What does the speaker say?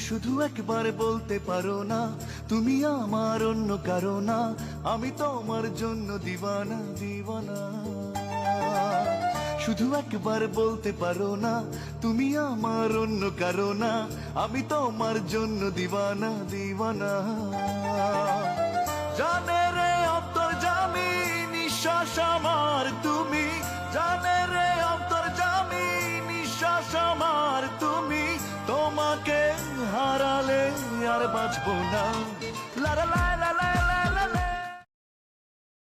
শুধু একবার বলতে পারো না তুমি আমার অন্য কারো না, আমি তোমার জন্য দিওয়ানা দিওয়ানা। শুধু একবার বলতে পারো না তুমি আমার অন্য কারো না, আমি তোমার জন্য দিওয়ানা দিওয়ানা। জানের